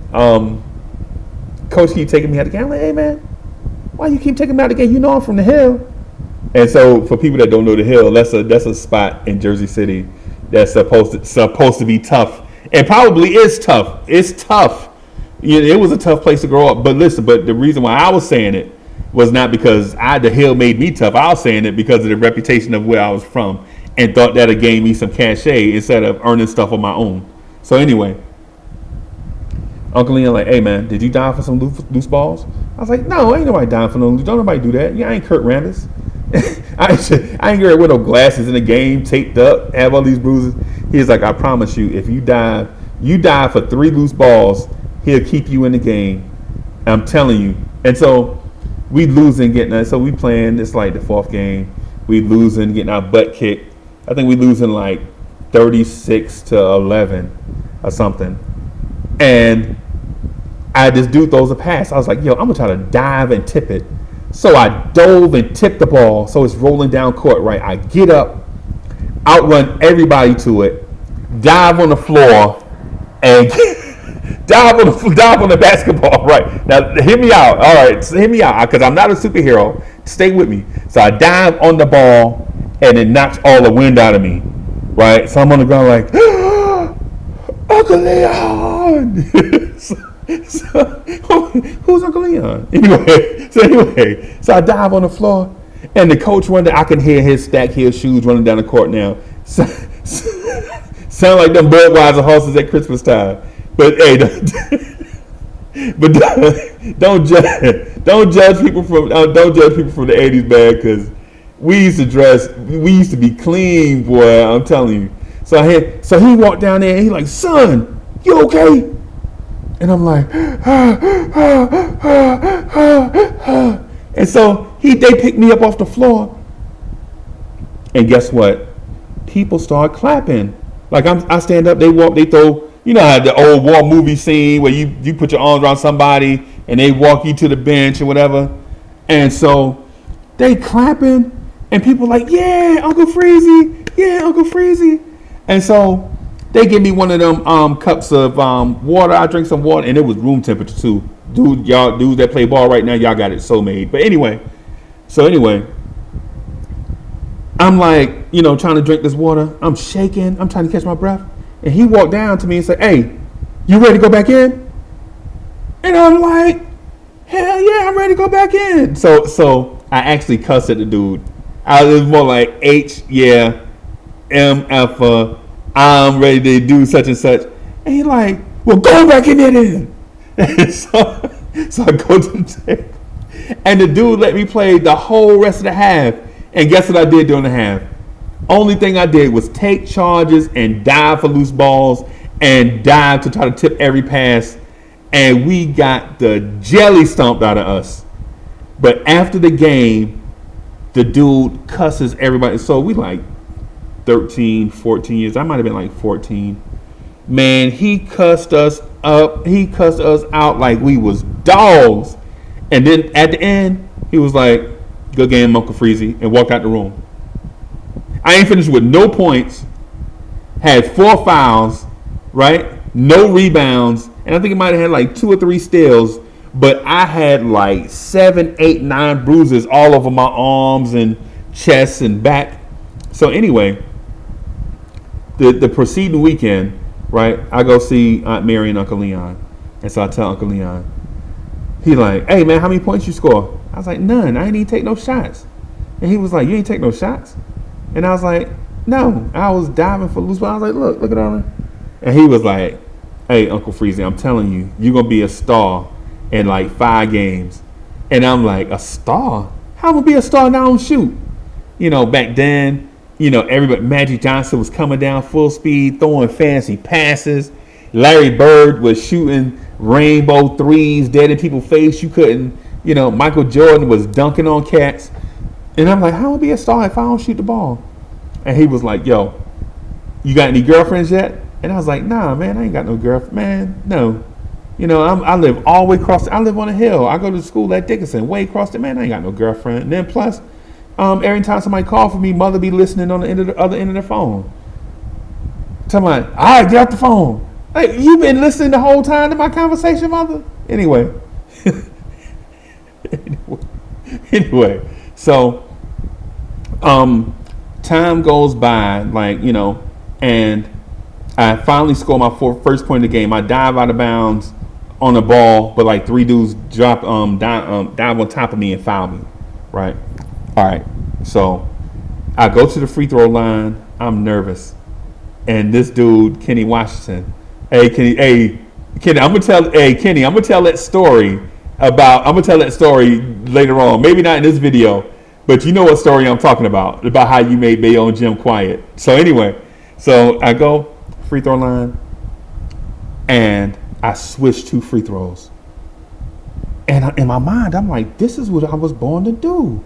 coach keep taking me out the game. I'm like, hey man, why you keep taking me out the game? You know I'm from the Hill. And so for people that don't know the Hill, that's a spot in Jersey City that's supposed to be tough, and probably is tough. It's tough. It was a tough place to grow up. But listen, the reason why I was saying it was not because the Hill made me tough. I was saying it because of the reputation of where I was from, and thought that it gave me some cachet instead of earning stuff on my own. So anyway, Uncle Leon like, hey man, did you dive for some loose balls? I was like, no, ain't nobody dying for no loose. Don't nobody do that. Yeah, I ain't Kurt Rambis. I ain't wearing no glasses in the game, taped up, have all these bruises. He's like, I promise you, if you dive for 3 loose balls, he'll keep you in the game. I'm telling you. And so we losing, so we playing. It's like the 4th game. We losing, getting our butt kicked. I think we losing like 36-11 or something. And this dude throws a pass. I was like, yo, I'm gonna try to dive and tip it. So I dove and tipped the ball, so it's rolling down court, right? I get up, outrun everybody to it, dive on the floor, and dive on the basketball, right? Now, hear me out. All right, so hear me out, because I'm not a superhero. Stay with me. So I dive on the ball, and it knocks all the wind out of me, right? So I'm on the ground like, Uncle Leon! So, who's Uncle Leon? Anyway, so I dive on the floor, and the coach I can hear his stack heel shoes running down the court now. Sound like them Budweiser horses at Christmas time. But hey, don't judge people from the '80s, man, because we used to be clean, boy. I'm telling you. So he walked down there, and he's like, son, you okay? And I'm like, and so they picked me up off the floor, and guess what? People start clapping. Like I stand up, they walk, they throw. You know how the old war movie scene where you put your arms around somebody and they walk you to the bench or whatever, and so they clapping, and people like, yeah, Uncle Freezy, yeah, Uncle Freezy, and so. They give me one of them cups of water. I drink some water, and it was room temperature too. Dudes that play ball right now, y'all got it so made. But anyway, I'm like, trying to drink this water. I'm shaking. I'm trying to catch my breath. And he walked down to me and said, hey, you ready to go back in? And I'm like, hell yeah, I'm ready to go back in. So I actually cussed at the dude. I was more like H, yeah, M, F, I'm ready to do such and such. And he's like, well, go back in there then. And so I go to the table. And the dude let me play the whole rest of the half. And guess what I did during the half? Only thing I did was take charges and dive for loose balls and dive to try to tip every pass. And we got the jelly stomped out of us. But after the game, the dude cusses everybody. So we like 13, 14 years. I might have been like 14. Man, he cussed us up. He cussed us out like we was dogs. And then at the end, he was like, good game, Uncle Freezy, and walked out the room. I ain't finished with no points. Had 4 fouls, right? No rebounds. And I think it might have had like 2 or 3 steals. But I had like 7, 8, 9 bruises all over my arms and chest and back. So anyway, the preceding weekend, right, I go see Aunt Mary and Uncle Leon. And so I tell Uncle Leon, he like, hey man, how many points you score? I was like, none. I ain't even take no shots. And he was like, you ain't take no shots? And I was like, no, I was diving for loose ball. I was like, look at all that. And he was like, hey, Uncle Freezy, I'm telling you, you're going to be a star in like 5 games. And I'm like, a star? How am I going to be a star and I don't shoot? You know, back then, you know, everybody, Magic Johnson was coming down full speed, throwing fancy passes. Larry Bird was shooting rainbow threes dead in people's face. You couldn't, you know, Michael Jordan was dunking on cats. And I'm like, how will I be a star if I don't shoot the ball? And he was like, yo, you got any girlfriends yet? And I was like, nah, man, I ain't got no girlfriend. Man, no. You know, I live all the way across. I live on a hill. I go to school at Dickinson, way across the, man, I ain't got no girlfriend. And then plus, every time somebody call for me, mother be listening on the other end of the phone. Tell me, all right, get off the phone. Like, you been listening the whole time to my conversation, mother? Anyway. anyway. So, time goes by, like, you know, and I finally score my first point of the game. I dive out of bounds on the ball, but like 3 dudes dive on top of me and foul me. Right. All right. So I go to the free throw line. I'm nervous, and this dude, Kenny Washington. Hey, Kenny. I'm gonna tell that story later on. Maybe not in this video, but you know what story I'm talking about how you made Bayonne Gym quiet. So anyway, so I go free throw line, and I switch 2 free throws. And in my mind, I'm like, this is what I was born to do.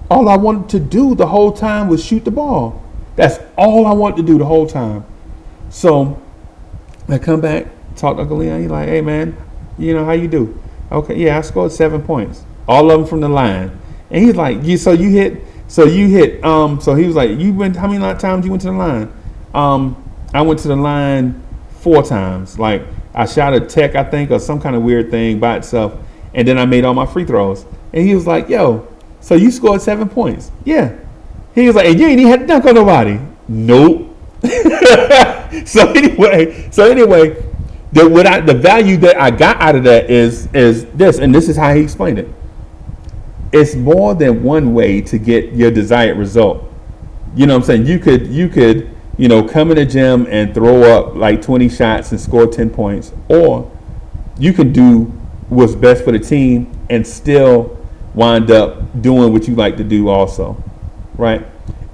All I wanted to do the whole time was shoot the ball. That's all I wanted to do the whole time. So I come back, talk to Uncle Leon. He's like, hey, man, you know, how you do? Okay, yeah, I scored 7 points. All of them from the line. And he's like, so he was like, how many times you went to the line? I went to the line 4 times. Like, I shot a tech, I think, or some kind of weird thing by itself. And then I made all my free throws. And he was like, yo, so you scored 7 points? Yeah. He was like, and you ain't even had to dunk on nobody. Nope. So anyway, the value that I got out of that is this, and this is how he explained it. It's more than one way to get your desired result. You know what I'm saying? You could, you know, come in the gym and throw up like 20 shots and score 10 points, or you can do what's best for the team and still wind up doing what you like to do also, right?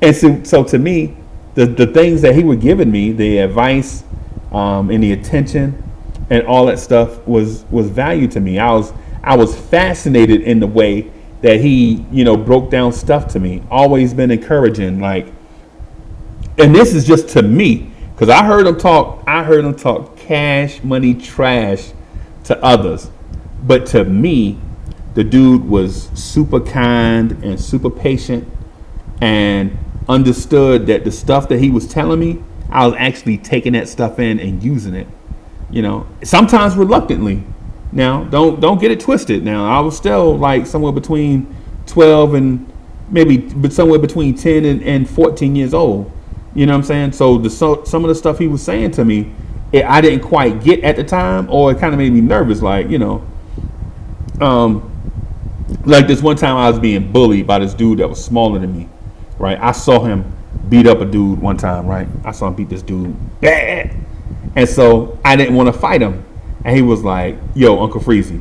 And so to me, the things that he was giving me, the advice, and the attention and all that stuff was value to me. I was fascinated in the way that he, you know, broke down stuff to me. Always been encouraging, like, and this is just to me, because I heard him talk cash money trash to others, but to me, the dude was super kind and super patient, and understood that the stuff that he was telling me, I was actually taking that stuff in and using it. You know, sometimes reluctantly. Now, don't get it twisted. Now, I was still like somewhere between 12 and but somewhere between 10 and 14 years old. You know what I'm saying? So some of the stuff he was saying to me, I didn't quite get at the time, or it kind of made me nervous. Like, you know, like this one time I was being bullied by this dude that was smaller than me. Right? I saw him beat up a dude one time. Right? I saw him beat this dude bad, and so I didn't want to fight him. And he was like, yo, Uncle Freezy,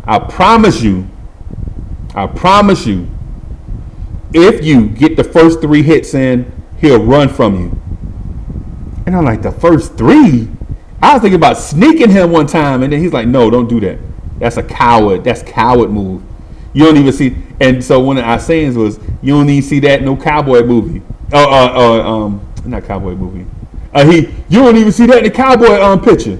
I promise you, if you get the first 3 hits in, he'll run from you. And I'm like, the first 3? I was thinking about sneaking him one time. And then he's like, no, don't do that. That's a coward. That's coward move. You don't even see. And so one of our sayings was, you don't even see that in no cowboy movie. Not cowboy movie. You don't even see that in the cowboy picture.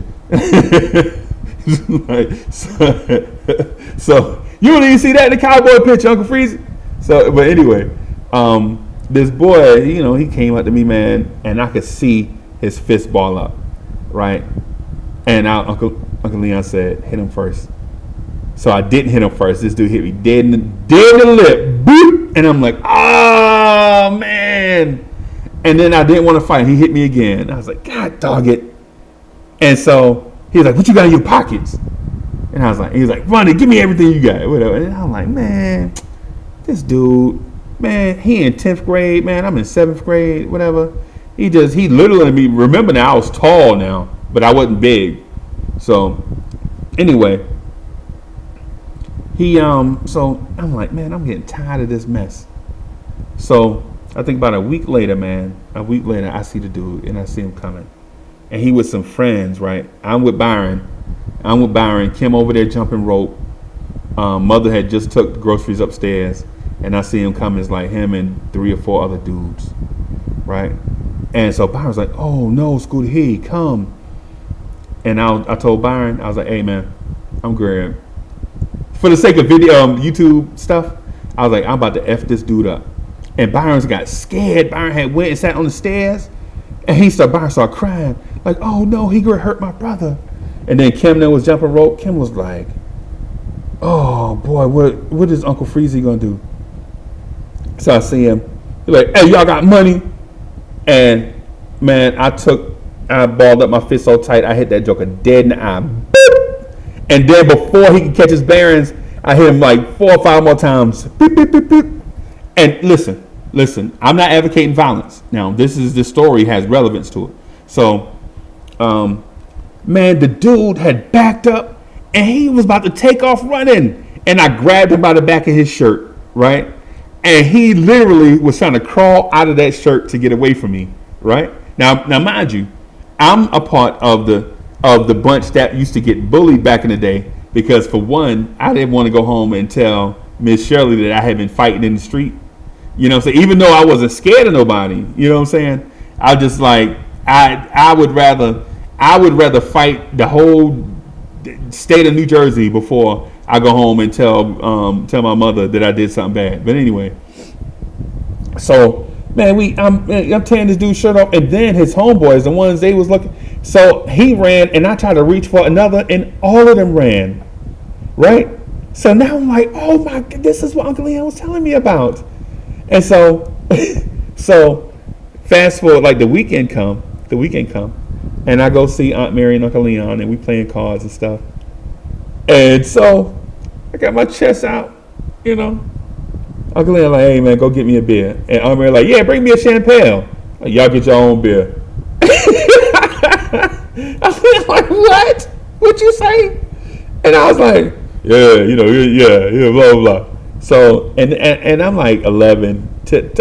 so you don't even see that in the cowboy picture, Uncle Freezy. So, but anyway, this boy, you know, he came up to me, man, and I could see his fist ball up, right? And Uncle Leon said, hit him first. So I didn't hit him first. This dude hit me dead in the lip, boop, and I'm like, oh man. And then I didn't want to fight. He hit me again. I was like, God dog it. And so he was like, what you got in your pockets? And he was like, Ronnie, give me everything you got, whatever. And I'm like, man, this dude, Man, he in 10th grade, man. I'm in 7th grade, whatever. He literally me. Remember now, I was tall now, but I wasn't big. So anyway, so I'm like, man, I'm getting tired of this mess. So I think about a week later, I see the dude and I see him coming, and he with some friends, right? I'm with Byron. Kim over there jumping rope. Mother had just took the groceries upstairs, and I see him coming. It's like him and 3 or 4 other dudes, right? And so Byron's like, oh no, Scooter, he come. And I told Byron, I was like, hey man, I'm good. For the sake of video, YouTube stuff, I was like, I'm about to F this dude up. And Byron's got scared. Byron had went and sat on the stairs, and Byron started crying, like, oh no, he gonna hurt my brother. And then Kim that was jumping rope, Kim was like, oh boy, what is Uncle Freezy gonna do? So I see him. He's like, hey, y'all got money? And man, I balled up my fist so tight, I hit that joker dead in the eye. Boop! And then before he could catch his bearings, I hit him like 4 or 5 more times. Beep, beep, beep, beep. And listen, I'm not advocating violence. Now, this story has relevance to it. So, man, the dude had backed up and he was about to take off running. And I grabbed him by the back of his shirt, right? And he literally was trying to crawl out of that shirt to get away from me, right? Now, mind you, I'm a part of the bunch that used to get bullied back in the day because, for one, I didn't want to go home and tell Miss Shirley that I had been fighting in the street. You know what I'm saying? Even though I wasn't scared of nobody, you know what I'm saying? I just like I would rather fight the whole state of New Jersey before I go home and tell my mother that I did something bad. But anyway, so man, I'm tearing this dude's shirt off, and then his homeboys, the ones they was looking. So he ran, and I tried to reach for another, and all of them ran, right? So now I'm like, oh my God, this is what Uncle Leon was telling me about. And so, fast forward, like the weekend come, and I go see Aunt Mary and Uncle Leon, and we playing cards and stuff. And so I got my chest out, you know. Uncle Leon like, hey man, go get me a beer. And Aunt Mary like, yeah, bring me a champagne. Like, y'all get your own beer. I was like, what? What'd you say? And I was like, yeah, blah, blah, blah. So, and I'm like 11.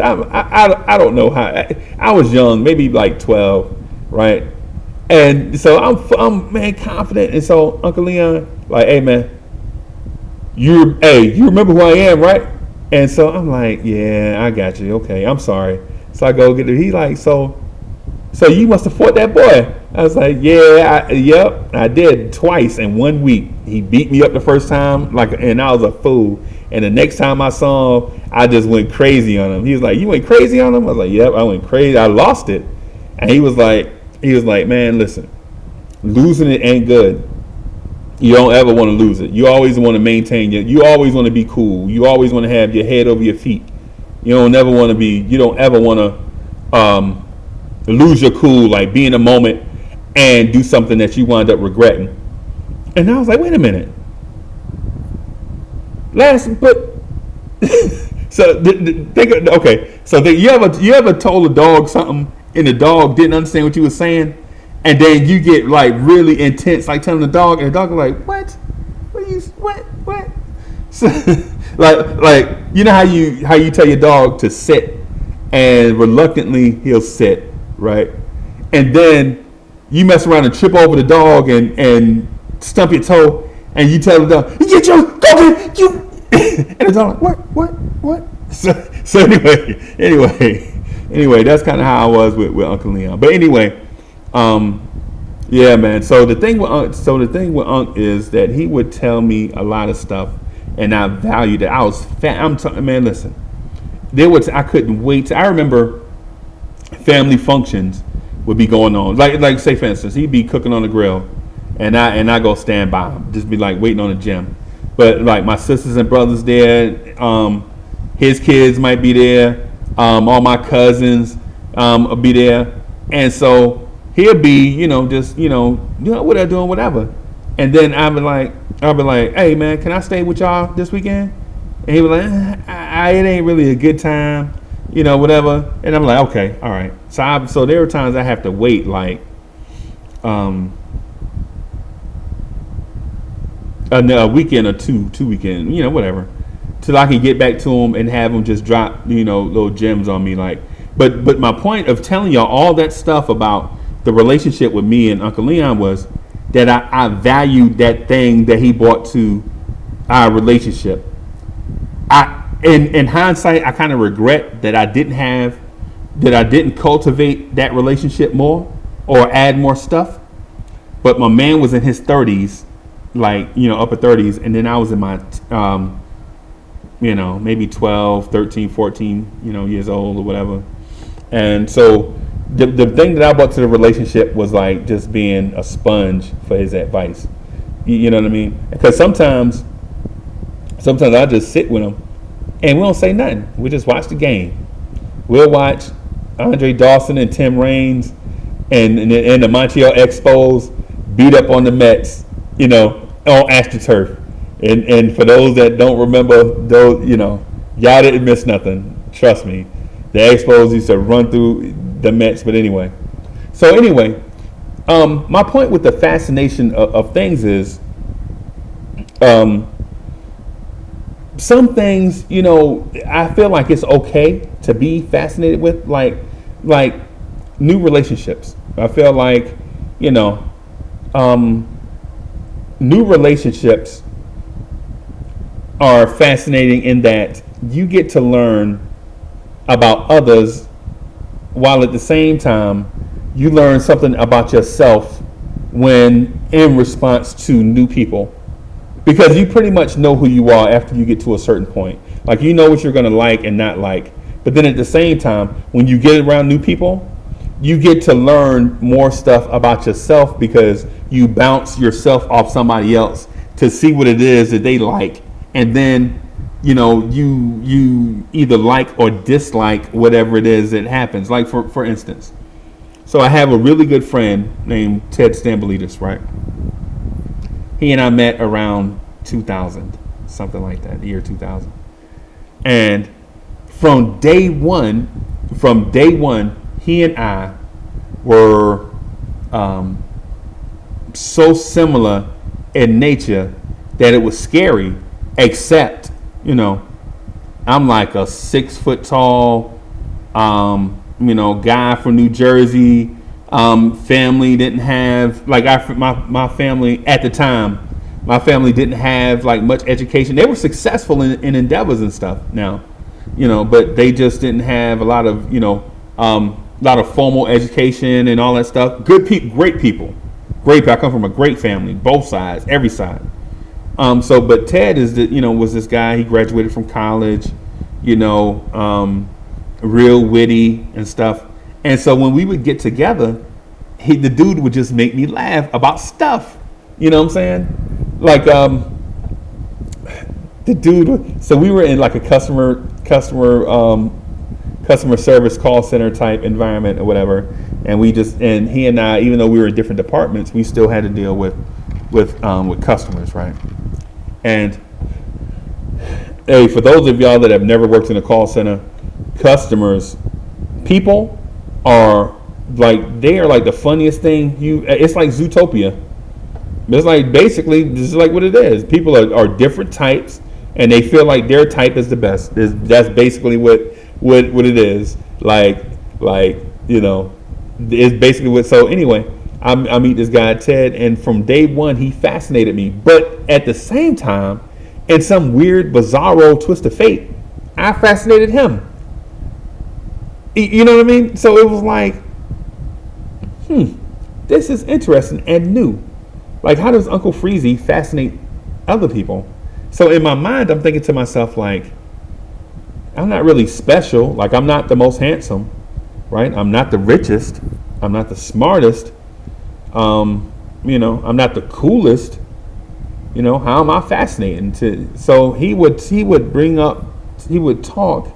I don't know how. I was young, maybe like 12, right? And so I'm man confident. And so Uncle Leon like, hey man, you remember who I am, right? And so I'm like, yeah, I got you. Okay, I'm sorry. So I go get it. He like, so you must have fought that boy. I was like, yeah, yep, I did twice in 1 week. He beat me up the first time, and I was a fool. And the next time I saw him, I just went crazy on him. He was like, you went crazy on him? I was like, yep, I went crazy. I lost it. And he was like, man, listen, losing it ain't good. You don't ever want to lose it. You always want to maintain you always want to be cool. You always want to have your head over your feet. You don't ever want to lose your cool, like be in a moment and do something that you wind up regretting. And I was like, wait a minute. You ever told a dog something and the dog didn't understand what you were saying, and then you get like really intense, like telling the dog, and the dog is like, what? What? So, like you know how you tell your dog to sit, and reluctantly he'll sit, right? And then you mess around and trip over the dog and stump your toe, and you tell the dog, "You get your go get you," and the dog like, what? So anyway, that's kind of how I was with Uncle Leon. But anyway, yeah, man. So the thing with Unc is that he would tell me a lot of stuff, and I valued it. I was man, listen, I couldn't wait. I remember family functions would be going on, like say for instance, he'd be cooking on the grill, and I go stand by him, just be like waiting on the gym. But like my sisters and brothers there, his kids might be there, all my cousins will be there, and so he'll be, just what they're doing, whatever. And then I'll be like, hey man, can I stay with y'all this weekend? And he was like, it ain't really a good time, whatever. And I'm like, okay, all right. So there were times I have to wait like a weekend or two weekends, whatever, till I can get back to him and have him just drop, little gems on me. Like, but my point of telling y'all all that stuff about the relationship with me and Uncle Leon was that I valued that thing that he brought to our relationship. In hindsight, I kind of regret that I didn't cultivate that relationship more or add more stuff. But my man was in his 30s, like, upper 30s, and then I was in my maybe 12, 13, 14, years old or whatever. And so the thing that I brought to the relationship was like just being a sponge for his advice. You know what I mean? Because sometimes I just sit with him and we don't say nothing. We just watch the game. We'll watch Andre Dawson and Tim Raines and the Montreal Expos beat up on the Mets, on AstroTurf. And for those that don't remember, those, y'all didn't miss nothing. Trust me. The Expos used to run through the Mets. But anyway. My point with the fascination of things is some things, I feel like it's okay to be fascinated with, like new relationships. I feel like, new relationships are fascinating in that you get to learn about others while at the same time you learn something about yourself when in response to new people. Because you pretty much know who you are after you get to a certain point. Like, you know what you're going to like and not like. But then at the same time, when you get around new people, you get to learn more stuff about yourself because you bounce yourself off somebody else to see what it is that they like. And then, you either like or dislike whatever it is that happens. Like, for instance, so I have a really good friend named Ted Stambolitis, right? He and I met around 2000, something like that, the year 2000. And from day one, he and I were so similar in nature that it was scary, except, I'm like a 6 foot tall, guy from New Jersey. Family didn't have my family at the time. My family didn't have like much education. They were successful in endeavors and stuff now, but they just didn't have a lot of formal education and all that stuff. Good people, great people, great people. I come from a great family, both sides, every side. But Ted was this guy. He graduated from college, real witty and stuff. And so when we would get together, the dude would just make me laugh about stuff. You know what I'm saying? Like the dude. So we were in like a customer service call center type environment or whatever. And he and I, even though we were in different departments, we still had to deal with customers, right? And hey, for those of y'all that have never worked in a call center, people are like, they are like the funniest thing. It's like Zootopia. It's like, basically, this is like what it is. People are different types, and they feel like their type is the best. That's basically what it is. It's basically what. So anyway, I meet this guy Ted, and from day one he fascinated me. But at the same time, in some weird, bizarro twist of fate, I fascinated him. You know what I mean? So it was like, this is interesting and new. Like, how does Uncle Freezy fascinate other people? So in my mind, I'm thinking to myself, like, I'm not really special. Like, I'm not the most handsome, right? I'm not the richest. I'm not the smartest. I'm not the coolest. How am I fascinating so he would talk,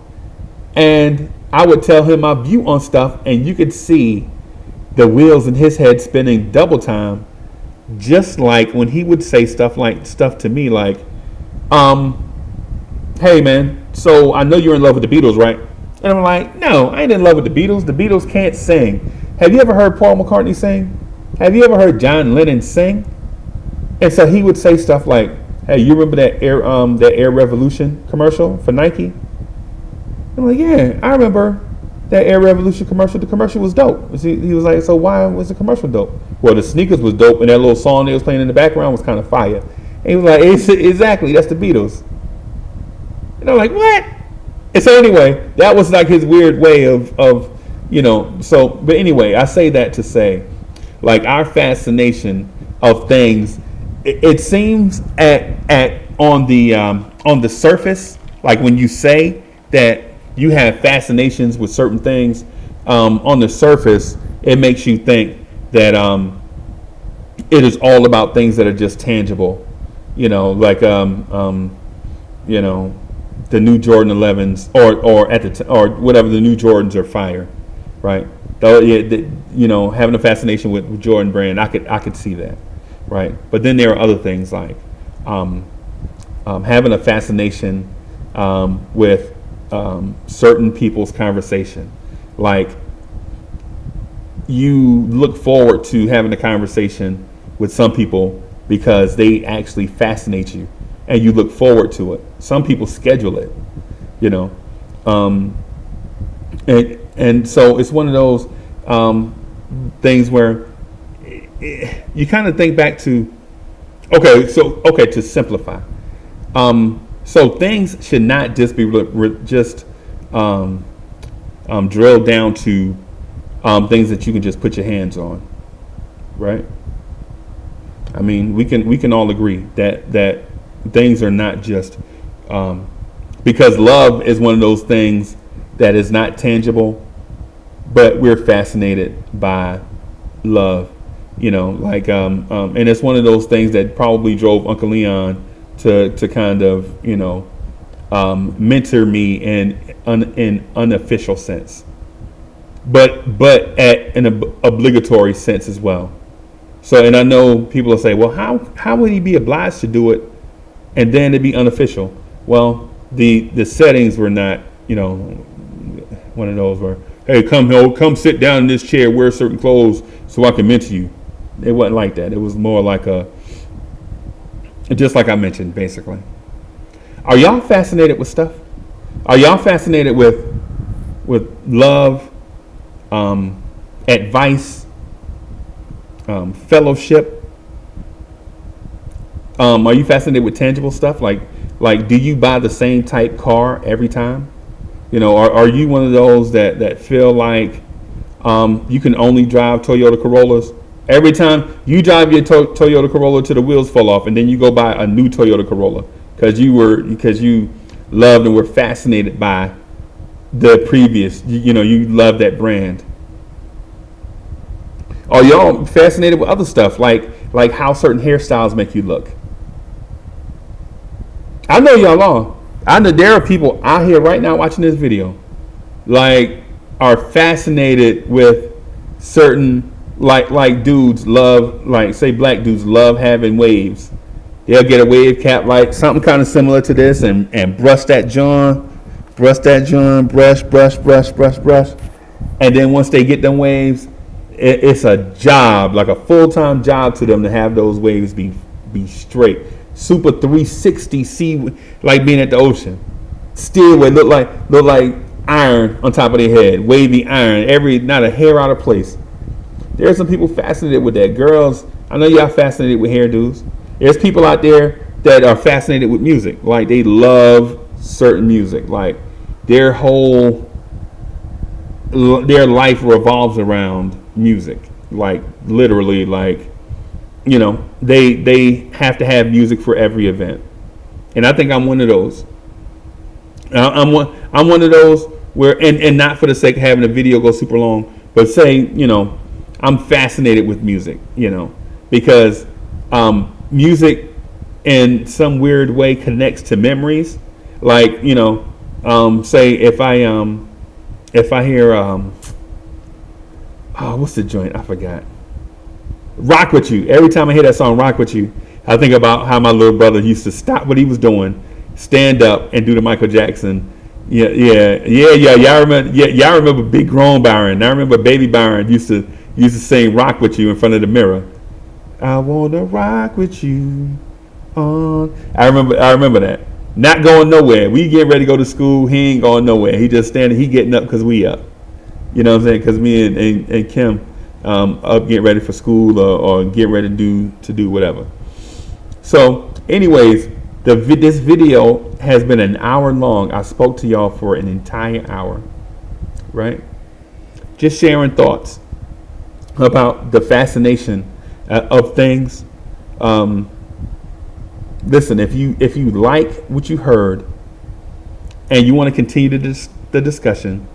and I would tell him my view on stuff, and you could see the wheels in his head spinning double time, just like when he would say stuff to me like, hey man, so I know you're in love with the Beatles, right? And I'm like, no, I ain't in love with the Beatles. The Beatles can't sing. Have you ever heard Paul McCartney sing? Have you ever heard John Lennon sing? And so he would say stuff like, hey, you remember that Air Revolution commercial for Nike? I'm like, yeah, I remember that Air Revolution commercial. The commercial was dope. He was like, so why was the commercial dope? Well, the sneakers was dope, and that little song they was playing in the background was kind of fire. And he was like, exactly, that's the Beatles. And I'm like, what? And so anyway, that was like his weird way of so, but anyway, I say that to say, like, our fascination of things, it seems on the surface, like when you say that you have fascinations with certain things, on the surface, it makes you think that it is all about things that are just tangible, like the new Jordan 11s or whatever, the new Jordans are fire, right? Though, having a fascination with Jordan brand, I could see that, right? But then there are other things like having a fascination with certain people's conversation. Like, you look forward to having a conversation with some people because they actually fascinate you, and you look forward to it. Some people schedule it, and so it's one of those things where you kind of think back to, to simplify. So things should not just be drilled down to things that you can just put your hands on, right? I mean, we can all agree that things are not just because love is one of those things that is not tangible, but we're fascinated by love, and it's one of those things that probably drove Uncle Leon to kind of mentor me in unofficial sense, but at an obligatory sense as well. So, and I know people will say, well, how would he be obliged to do it and then it'd be unofficial? Well, the settings were not, one of those where, hey, come sit down in this chair, wear certain clothes so I can mentor you. It wasn't like that. It was more like just like I mentioned, basically. Are y'all fascinated with stuff? Are y'all fascinated with love, advice, fellowship? Are you fascinated with tangible stuff? Like, do you buy the same type car every time? Are you one of those that feel like you can only drive Toyota Corollas? Every time you drive your Toyota Corolla till the wheels fall off, and then you go buy a new Toyota Corolla because you loved and were fascinated by the previous. You love that brand. Are y'all fascinated with other stuff like how certain hairstyles make you look? I know y'all are. I know there are people out here right now watching this video, are fascinated with certain like dudes love, say black dudes love having waves. They'll get a wave cap, like something kind of similar to this, and brush that John, brush, and then once they get them waves, it's a job, like a full-time job to them to have those waves be straight. Super 360, see, like being at the ocean. Still would look like iron on top of their head, wavy iron, not a hair out of place. There's some people fascinated with that. Girls, I know y'all fascinated with hairdos. There's people out there that are fascinated with music. Like, they love certain music. Like, their life revolves around music. Like, literally, they have to have music for every event. And I think I'm one of those. I'm one of those where, and not for the sake of having a video go super long, but say, I'm fascinated with music, because music in some weird way connects to memories. Like, say if I hear what's the joint? I forgot. Rock With You. Every time I hear that song, Rock With You, I think about how my little brother used to stop what he was doing, stand up and do the Michael Jackson. Yeah. Y'all remember Big Grown Byron. I remember Baby Byron used to sing "Rock with You" in front of the mirror. I wanna rock with you. On. I remember that. Not going nowhere. We getting ready to go to school. He ain't going nowhere. He just standing. He getting up because we up. You know what I'm saying? Because me and Kim up getting ready for school or getting ready to do whatever. So, anyways, this video has been an hour long. I spoke to y'all for an entire hour, right? Just sharing thoughts about the fascination of things. Listen, if you like what you heard and you want to continue the discussion,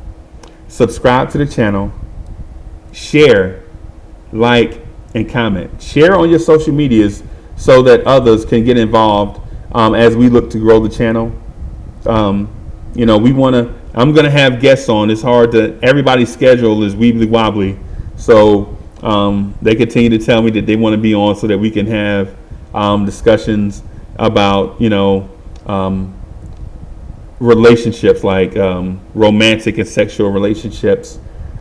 subscribe to the channel, share, like, and comment. Share on your social medias so that others can get involved as we look to grow the channel. I'm going to have guests on. It's hard to, everybody's schedule is weebly wobbly. So they continue to tell me that they want to be on so that we can have discussions about, relationships, like romantic and sexual relationships,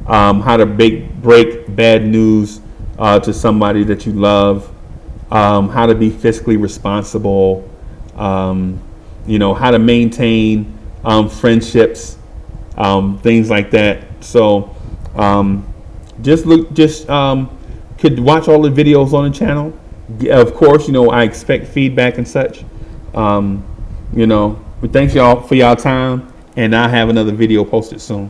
how to break bad news to somebody that you love, how to be fiscally responsible, how to maintain friendships, things like that. So could watch all the videos on the channel. Of course, I expect feedback and such. But thanks y'all for y'all time, and I'll have another video posted soon.